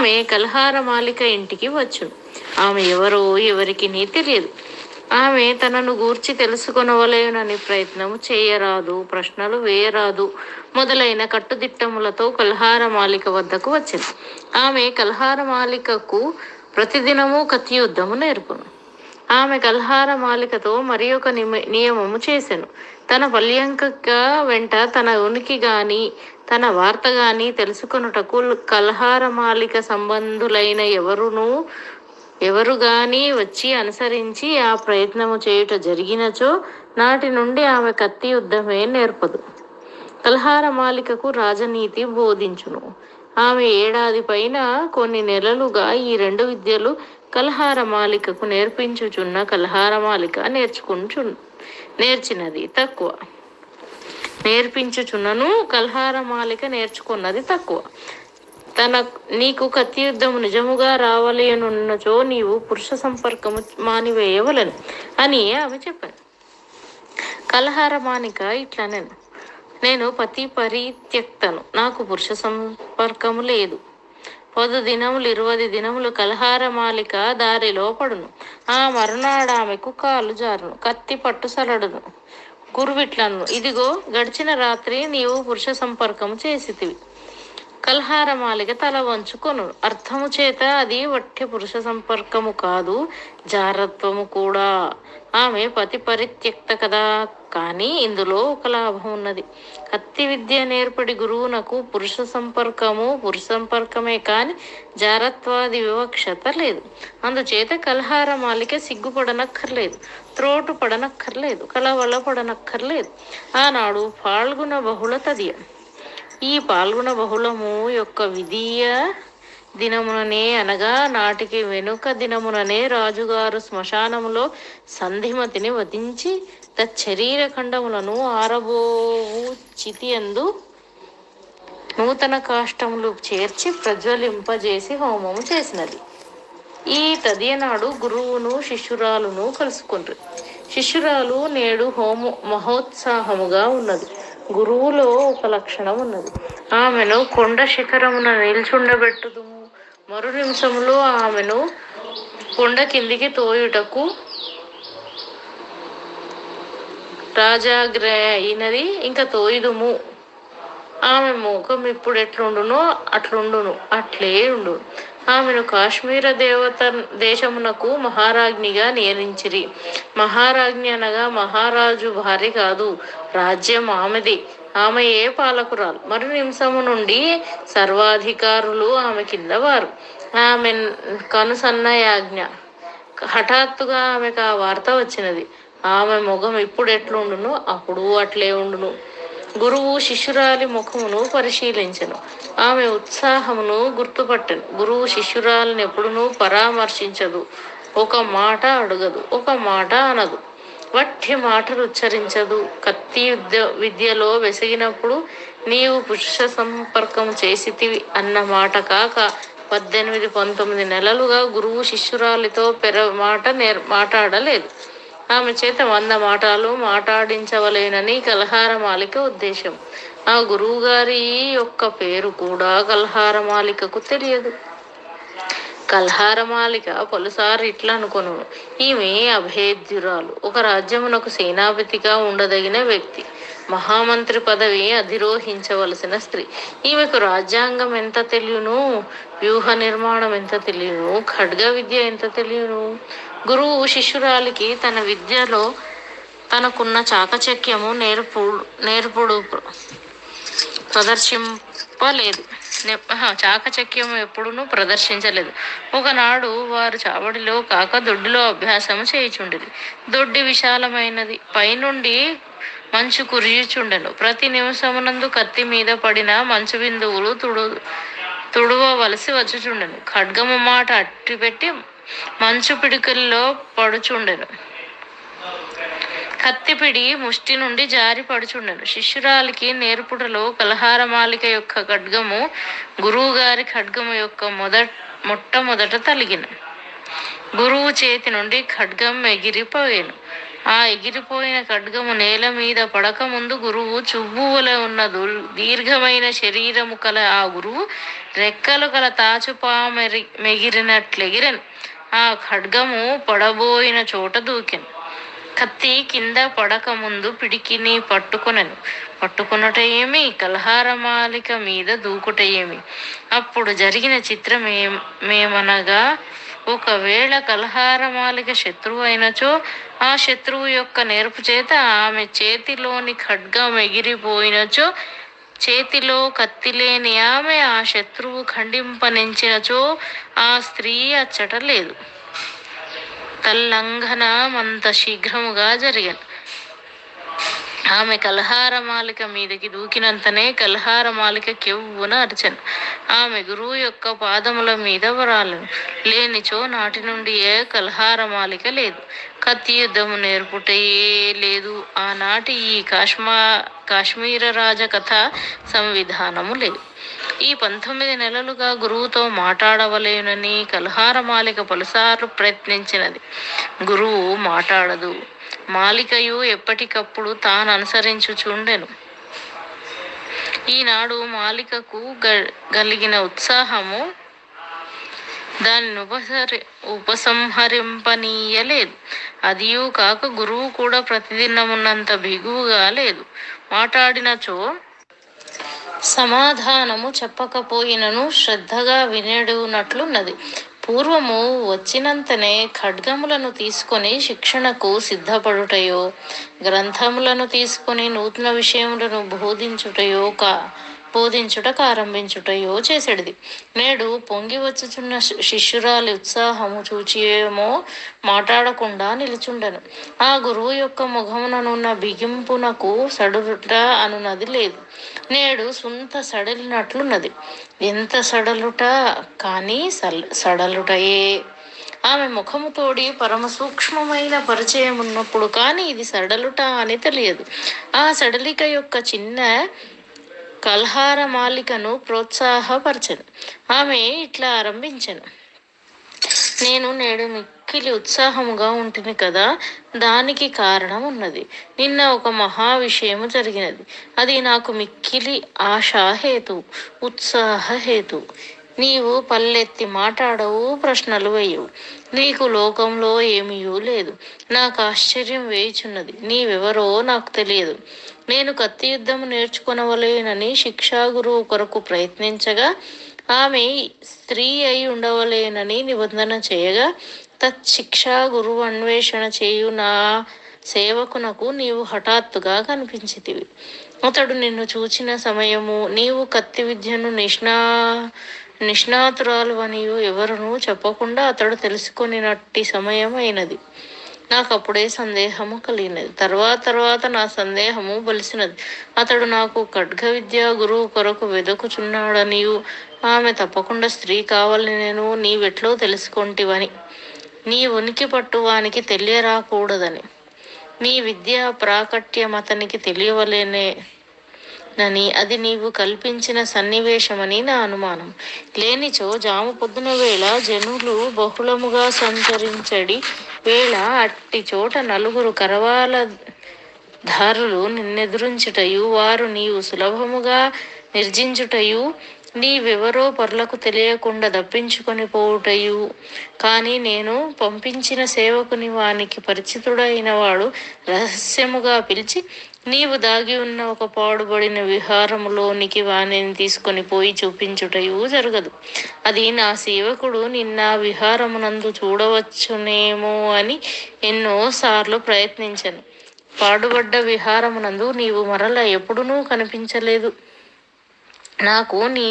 ఆమె కల్హారమాలిక ఇంటికి వచ్చును. ఆమె ఎవరో ఎవరికి తెలియదు. ఆమె తనను గూర్చి తెలుసుకొనవలెనని ప్రయత్నము చేయరాదు, ప్రశ్నలు వేయరాదు మొదలైన కట్టుదిట్టములతో కల్హారమాలిక వద్దకు వచ్చింది. ఆమె కల్హారమాలికకు ప్రతిదినము కత్తి యుద్ధము నేర్పును. ఆమె కల్హారమాలికతో మరి ఒక నియమము చేసెను. తన పల్యంక వెంట తన ఉనికి గాని తన వార్త గాని తెలుసుకొనుటకు కల్హారమాలిక సంబంధులైన ఎవరు గాని వచ్చి అనుసరించి ఆ ప్రయత్నము చేయుట జరిగినచో నాటి నుండి ఆమె కత్తి యుద్ధమే నేర్పదు. కల్హారమాలికకు రాజనీతి బోధించును. ఆమె ఏడాది పైన కొన్ని నెలలుగా ఈ రెండు విద్యలు కల్హారమాలికకు నేర్పించుచున్న కల్హారమాలిక నేర్చినది తక్కువ. నేర్పించుచున్నను కల్హారమాలిక నేర్చుకున్నది తక్కువ. నీకు కత్తి యుద్ధము నిజముగా రావలెనున్నచో నీవు పురుష సంపర్కము మానివేయవలను అని ఆమె చెప్పాను. కల్హారమాలిక ఇట్లనెను, నేను పతి పరిత్యక్తను, నాకు పురుష సంపర్కము లేదు. 10 దినములు 20 దినములు కల్హారమాలిక దారిలో పడును. ఆ మరునాడామెకు కాలు జారును, కత్తి పట్టు సలడును. గురువిట్లను, ఇదిగో గడిచిన రాత్రి నీవు పురుష సంపర్కము చేసితివి. కల్హారమాలిక తల వంచుకొను. అర్థము చేత అది వట్టి పురుష సంపర్కము కాదు, జారత్వము కూడా. ఆమె పతి పరిత్యక్త కదా, కానీ ఇందులో ఒక లాభం ఉన్నది. కత్తి విద్య నేర్పడి గురువునకు పురుష సంపర్కమే కాని జారత్వాది వివక్షత లేదు. అందుచేత కల్హారమాలిక సిగ్గుపడనక్కర్లేదు, త్రోటు పడనక్కర్లేదు, కలవల పడనక్కర్లేదు. ఆనాడు పాల్గొన బహుళ తదియ. ఈ పాల్గొన బహుళము యొక్క విధియ దినముననే, అనగా నాటికి వెనుక దినముననే రాజుగారు శ్మశానములో సంధిమతిని వధించి తచ్చరీర ఖండములను ఆరబోవు చితియందు నూతన కాష్టములు చేర్చి ప్రజ్వలింపజేసి హోమము చేసినది. ఈ తదియనాడు గురువును శిష్యురాలును కలుసుకుంటారు. శిష్యురాలు నేడు మహోత్సాహముగా ఉన్నది. గురువులో ఒక లక్షణం ఉన్నది. ఆమెను కొండ శిఖరమున నిల్చుండబెట్టుదుము, మరు నిమిషములో ఆమెను కొండ కిందికి తోయుటకు రాజాగ్ర అయినది, ఇంకా తోయుదుము. ఆమె ముఖం ఇప్పుడు ఎట్లుండునో అట్లుండును, అట్లే ఉండును. ఆమెను కాశ్మీర దేశమునకు మహారాజ్ఞిగా నియమించిరి. మహారాజ్ఞి అనగా మహారాజు భార్య కాదు, రాజ్యం ఆమెది, ఆమెయే పాలకురాలు. మరు నిమిషము నుండి సర్వాధికారులు ఆమె కింద వారు. ఆమె కనుసన్నయాజ్ఞ. హఠాత్తుగా ఆమెకు ఆ వార్త వచ్చినది. ఆమె ముఖం ఇప్పుడు ఎట్లుండునో అప్పుడు అట్లే ఉండును. గురువు శిష్యురాలి ముఖమును పరిశీలించెను. ఆమె ఉత్సాహమును గుర్తుపట్టెను. గురువు శిష్యురాలిని ఎప్పుడునూ పరామర్శించదు. ఒక మాట అడగదు, ఒక మాట అనదు, వట్టి మాటలు ఉచ్చరించదు. కత్తి విద్యలో వెసిగినప్పుడు నీవు పురుష సంపర్కం చేసితివి అన్న మాట కాక 18-19 నెలలుగా గురువు శిష్యురాలితో మాట్లాడలేదు. ఆమె చేత 100 మాటలు మాట్లాడించవలేనని కల్హారమాలిక ఉద్దేశం. ఆ గురువుగారి యొక్క పేరు కూడా కల్హారమాలికకు తెలియదు. కల్హారమాలిక పలుసార్లు ఇట్లా అనుకొను, ఈమె అభేద్యురాలు, ఒక రాజ్యమునకు సేనాపతిగా ఉండదగిన వ్యక్తి, మహామంత్రి పదవి అధిరోహించవలసిన స్త్రీ. ఈమెకు రాజ్యాంగం ఎంత తెలియను, వ్యూహ నిర్మాణం ఎంత తెలియను, ఖడ్గ విద్య ఎంత తెలియను. గురువు శిష్యురాలికి తన విద్యలో తనకున్న చాకచక్యము నేర్పుడు ప్రదర్శింపలేదు. చాకచక్యము ఎప్పుడునూ ప్రదర్శించలేదు. ఒకనాడు వారు చావడిలో కాక దొడ్డిలో అభ్యాసము చేయుచుండిరి. దొడ్డి విశాలమైనది, పైనుండి మంచు కురియుచుండెను. ప్రతి నిమిషమునందు కత్తి మీద పడిన మంచు బిందువులు తుడవవలసి వచ్చుచుండెను. ఖడ్గము మాట అట్టిపెట్టి మంచు పిడికల్లో పడుచుండెను. కత్తిపిడి ముష్టి నుండి జారి పడుచుండెను. శిష్యురాలికి నేర్పుటలో కల్హారమాలిక యొక్క ఖడ్గము గురువుగారి ఖడ్గము యొక్క మొట్టమొదట తలిగిన. గురువు చేతి నుండి ఖడ్గం ఎగిరిపోయాను. ఆ ఎగిరిపోయిన ఖడ్గము నేల మీద పడక ముందు గురువు చువ్వువలె ఉన్న దీర్ఘమైన శరీరము కల ఆ గురువు రెక్కలు గల మెగిరినట్లెగిరెను. ఆ ఖడ్గము పడబోయిన చోట దూకెను. కత్తి కింద పడక ముందు పిడికిని పట్టుకొనెను. పట్టుకున్నట ఏమి, కలహారమాలిక మీద దూకుట ఏమి? అప్పుడు జరిగిన చిత్రమేమనగా, ఒకవేళ కలహారమాలిక శత్రువు అయినచో ఆ శత్రువు యొక్క నేర్పు చేత ఆమె చేతిలోని ఖడ్గం ఎగిరిపోయినచో, చేతిలో కత్తిలేని ఆమె ఆ శత్రువు ఖండింపనించినచో ఆ స్త్రీ అచ్చట లేదు. తల్లంఘనమంత శీఘ్రముగా జరిగను. ఆమె కలహారమాలిక మీదకి దూకినంతనే కలహారమాలిక కెవ్వున అరిచెను. ఆమె గురువు యొక్క పాదముల మీద వరాలను. లేనిచో నాటి నుండి ఏ కలహారమాలిక లేదు. కత్తి యుద్ధము నేర్పుటయే లేదు. ఆనాటి ఈ కాశ్మీర రాజ కథ సంవిధానము లేదు. ఈ 19 నెలలుగా గురువుతో మాట్లాడవలేనని కలహారమాలిక పలుసార్లు ప్రయత్నించినది. గురువు మాట్లాడదు. మాలికయు ఎప్పటికప్పుడు తాను అనుసరించుచుండెను. ఈనాడు మాలికకు కలిగిన ఉత్సాహము దానిని ఉపసంహరింపనీయలేదు. అదియూ కాక గురువు కూడా ప్రతిదినమున్నంత బిగువుగా లేదు. మాట్లాడినచో సమాధానము చెప్పకపోయినను శ్రద్ధగా వినడునట్లున్నది. పూర్వము వచ్చినంతనే ఖడ్గములను తీసుకొని శిక్షణకు సిద్ధపడుటయో, గ్రంథములను తీసుకొని నూతన విషయములను బోధించుటకు ఆరంభించుటయో చేసేది. నేడు పొంగి వచ్చుచున్న శిష్యురాలి ఉత్సాహము చూచియేమో మాట్లాడకుండా నిలుచుండెను. ఆ గురువు యొక్క ముఖముననున్న బిగింపునకు సడులుట అనున్నది లేదు. నేడు సుంత సడలినట్లున్నది. ఎంత సడలుట కానీ సడలుటయే. ఆమె ముఖముతోడి పరమ సూక్ష్మమైన పరిచయం ఉన్నప్పుడు కానీ ఇది సడలుట అని తెలియదు. ఆ సడలిక యొక్క చిన్న కలహారమాలికను ప్రోత్సాహపరచను. ఆమె ఇట్లా ఆరంభించెను. నేను నేడు మిక్కిలి ఉత్సాహముగా ఉంటుంది కదా, దానికి కారణం ఉన్నది. నిన్న ఒక మహా విషయము జరిగినది. అది నాకు మిక్కిలి ఆశాహేతు, ఉత్సాహహేతు. నీవు పల్లెత్తి మాట్లాడవు, ప్రశ్నలు వేయవు. నీకు లోకంలో ఏమీయూ లేదు. నాకు ఆశ్చర్యం వేయుచున్నది. నీవెవరో నాకు తెలియదు. నేను కత్తి యుద్ధము నేర్చుకొనవలేనని శిక్షా గురువు కొరకు ప్రయత్నించగా, ఆమె స్త్రీ అయి ఉండవలేనని నిబంధన చేయగా, తత్శిక్షా గురువు అన్వేషణ చేయు నా సేవకునకు నీవు హఠాత్తుగా కనిపించితివి. అతడు నిన్ను చూచిన సమయము నీవు కత్తి విద్యను నిష్ణాతురాలు అనియు ఎవరునూ చెప్పకుండా అతడు తెలుసుకొనినట్టి సమయం అయినది. నాకు అప్పుడే సందేహము కలిగినది. తర్వాత నా సందేహము బలిసినది. అతడు నాకు ఖడ్గ విద్య గురువు కొరకు వెదకుచున్నాడనియు, ఆమె తప్పకుండా స్త్రీ కావాలని నేను నీవెట్లో తెలుసుకొంటివని, నీ ఉనికి పట్టు వానికి తెలియరాకూడదని, నీ విద్యా ప్రాకట్యం అతనికి తెలియవలేనని అది నీవు కల్పించిన సన్నివేశమని నా అనుమానం. లేనిచో జాము పొద్దున వేళ జనులు బహుళముగా సంచరించడి వేళ అట్టి చోట నలుగురు కరవాలధారులు నిన్నెదురించుటయు, వారు నీవు సులభముగా నిర్జించుటయు, నీవెవరో పరులకు తెలియకుండా దప్పించుకొని పోవుటయు. కానీ నేను పంపించిన సేవకుని వానికి పరిచితుడైన వాడు రహస్యముగా పిలిచి, నీవు దాగి ఉన్న ఒక పాడుబడిన విహారములోనికి వానిని తీసుకొని పోయి చూపించుటయు జరగదు. అది నా సేవకుడు నిన్న విహారమునందు చూడవచ్చునేమో అని ఎన్నో సార్లు ప్రయత్నించను. పాడుబడ్డ విహారమునందు నీవు మరల ఎప్పుడునూ కనిపించలేదు. నాకు నీ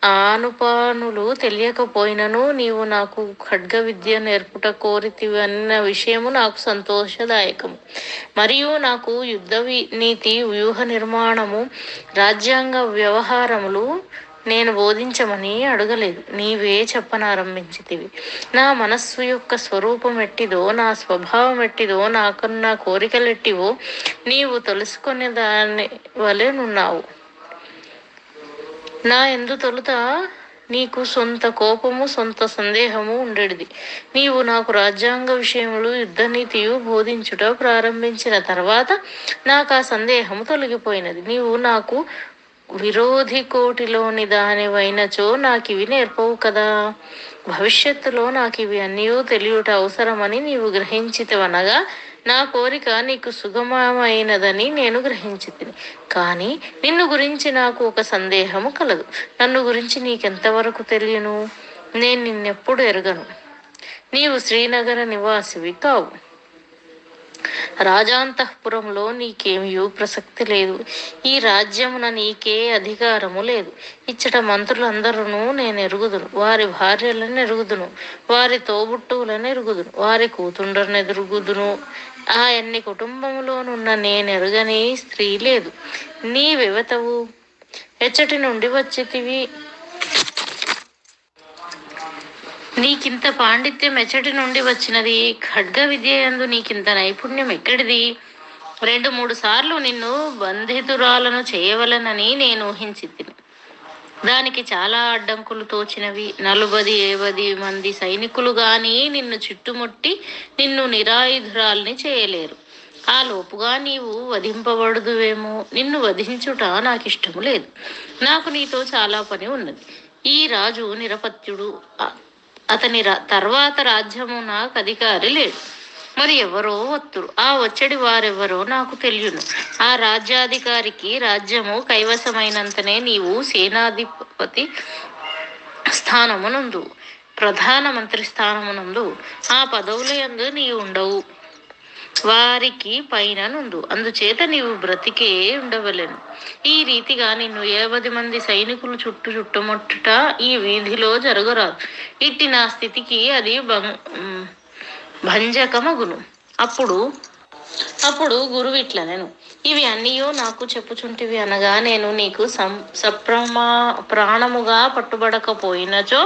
ఆనుపానులు తెలియకపోయినను నీవు నాకు ఖడ్గ విద్య నేర్పుట కోరితివన్న విషయము నాకు సంతోషదాయకము. మరియు నాకు యుద్ధ నీతి, వ్యూహ నిర్మాణము, రాజ్యాంగ వ్యవహారములు నేను బోధించమని అడగలేదు. నీవే చెప్పనారంభించితివి. నా మనస్సు యొక్క స్వరూపం ఎట్టిదో, నా స్వభావం ఎట్టిదో, నాకున్న కోరికలెట్టివో నీవు తెలుసుకునే దాని వలె నున్నావు. నా ఎందు తొలుత నీకు సొంత కోపము సొంత సందేహము ఉండేది. నీవు నాకు రాజ్యాంగ విషయములు యుద్ధనీతియు బోధించుట ప్రారంభించిన తర్వాత నాకు ఆ సందేహము తొలగిపోయినది. నీవు నాకు విరోధి కోటిలోని దానివైనచో నాకివి నేర్పవు కదా. భవిష్యత్తులో నాకివి అన్నీ తెలియట అవసరమని నీవు గ్రహించితవనగా నా కోరిక నీకు సుగమమైనదని నేను గ్రహించితిని. కానీ నిన్ను గురించి నాకు ఒక సందేహము కలదు. నన్ను గురించి నీకెంతవరకు తెలియను? నేను నిన్నెప్పుడు ఎరగను. నీవు శ్రీనగర నివాసివి కావు. రాజాంతఃపురంలో నీకేమియూ ప్రసక్తి లేదు. ఈ రాజ్యమున నీకే అధికారము లేదు. ఇచ్చట మంత్రులందరూ నేను ఎరుగుదును, వారి భార్యలను ఎరుగుదును, వారి తోబుట్టువులను ఎరుగుదును, వారి కూతుండరను ఎరుగుదును. ఆ ఎన్ని కుటుంబములోనున్న నేనెరుగని స్త్రీ లేదు. నీవెవతవు? ఎచ్చటి నుండి వచ్చితివి? నీకింత పాండిత్యం ఎచ్చటి నుండి వచ్చినది? ఖడ్గ విద్య యందు నీకింత నైపుణ్యం ఎక్కడిది? 2-3 సార్లు నిన్ను బంధితురాలను చేయవలనని నేను ఊహించితిని. దానికి చాలా అడ్డంకులు తోచినవి. 40-50 మంది సైనికులు గాని నిన్ను చుట్టుముట్టి నిన్ను నిరాయుధురాల్ని చేయలేరు. ఆ లోపుగా నీవు వధింపబడుదువేమో. నిన్ను వధించుట నాకిష్టము లేదు. నాకు నీతో చాలా పని ఉన్నది. ఈ రాజు నిరపత్యుడు. అతని తర్వాత రాజ్యము నాకు అధికారి లేడు. మరి ఎవరో వత్తురు. ఆ వచ్చడి వారెవరో నాకు తెలియను. ఆ రాజ్యాధికారికి రాజ్యము కైవసమైనంతనే నీవు సేనాధిపతి స్థానమునందు, ప్రధానమంత్రి స్థానమునందు, ఆ పదవుల యందు నీవు ఉండవు. వారికి పైన నుండు. అందుచేత నీవు బ్రతికే ఉండవలెను. ఈ రీతిగా నిన్ను 50 మంది సైనికులు చుట్టుముట్టుట ఈ వీధిలో జరగరాదు. ఇట్టి నా స్థితికి అది భంజకమగును. అప్పుడు గురువు ఇట్లనెను, ఇవి అన్నీయో నాకు చెప్పుచుంటివి అనగా నేను నీకు ప్రాణముగా పట్టుబడకపోయినచో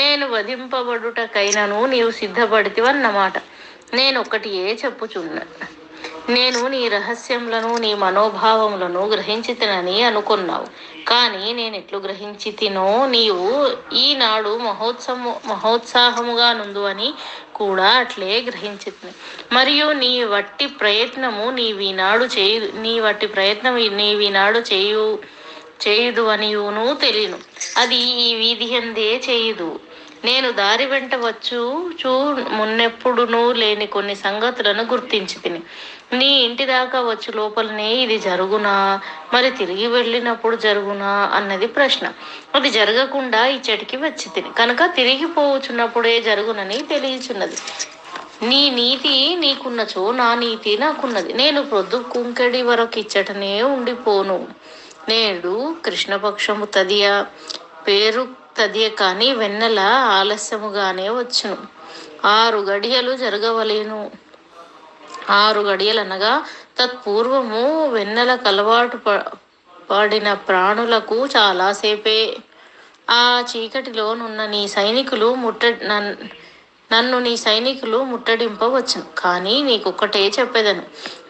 నేను వధింపబడుటకైనను నీవు సిద్ధపడితివన్నమాట. నేనొక్కటియే చెప్పుచున్నా. నేను నీ రహస్యములను నీ మనోభావములను గ్రహించితినని అనుకున్నావు. కానీ నేనెట్లు గ్రహించితినో నీవు ఈనాడు మహోత్సాహముగా నుండు అని కూడా అట్లే గ్రహించితిని. మరియు నీ వట్టి ప్రయత్నము నీవీనాడు చేయుదు అనియును తెలియను. అది ఈ వీధి అందే చేయుదు. నేను దారి వెంట మున్నెప్పుడునూ లేని కొన్ని సంగతులను గుర్తించి తిని. నీ ఇంటి దాకా వచ్చి లోపలనే ఇది జరుగునా, మరి తిరిగి వెళ్ళినప్పుడు జరుగునా అన్నది ప్రశ్న. అది జరగకుండా ఇచ్చటికి వచ్చి తిని కనుక తిరిగిపోవచ్చున్నప్పుడే జరుగునని తెలియచున్నది. నీ నీతి నీకున్నచో నా నీతి నాకున్నది. నేను ప్రొద్దు కుంకెడి వరకు ఇచ్చటనే ఉండిపోను. నేడు కృష్ణపక్షము పేరు తదియ కానీ వెన్నెల ఆలస్యముగానే వచ్చును. 6 గడియలు జరగవలేను. 6 గడియలనగా తత్పూర్వము వెన్నెల కలవాటు పడిన ప్రాణులకు చాలాసేపే. ఆ చీకటిలో నన్ను నీ సైనికులు ముట్టడింపవచ్చును. కానీ నీకొక్కటే చెప్పేదను,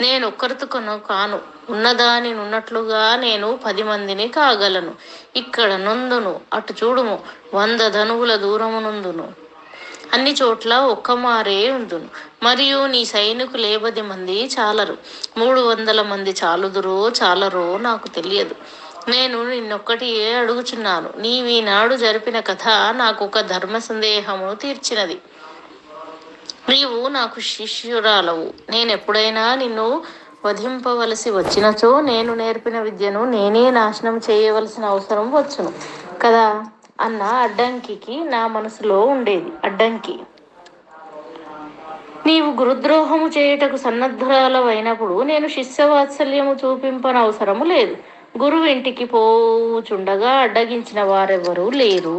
నేనొక్కరితోను కాను. ఉన్నదాని నున్నట్లుగా నేను 10 మందిని కాగలను. ఇక్కడ నుందును, అటు చూడుము, 100 ధనువుల దూరమునందును, అన్ని చోట్ల ఒక్కమారే ఉందును. మరియు నీ సైనికులు 10 మంది చాలరు. 300 మంది చాలరో నాకు తెలియదు. నేను నిన్నొక్కటి అడుగుచున్నాను. నీవీనాడు జరిపిన కథ నాకు ఒక ధర్మ సందేహమును తీర్చినది. నీవు నాకు శిష్యురాలవు. నేనెప్పుడైనా నిన్ను వధింపవలసి వచ్చినచో నేను నేర్పిన విద్యను నేనే నాశనం చేయవలసిన అవసరం వచ్చును కదా అన్న అడ్డంకి నా మనసులో ఉండేది. నీవు గురుద్రోహము చేయుటకు సన్నద్ధురాలవైనప్పుడు నేను శిష్యవాత్సల్యము చూపింపనవసరము లేదు. గురువు ఇంటికి పోవుచుండగా అడ్డగించిన వారెవరూ లేరు.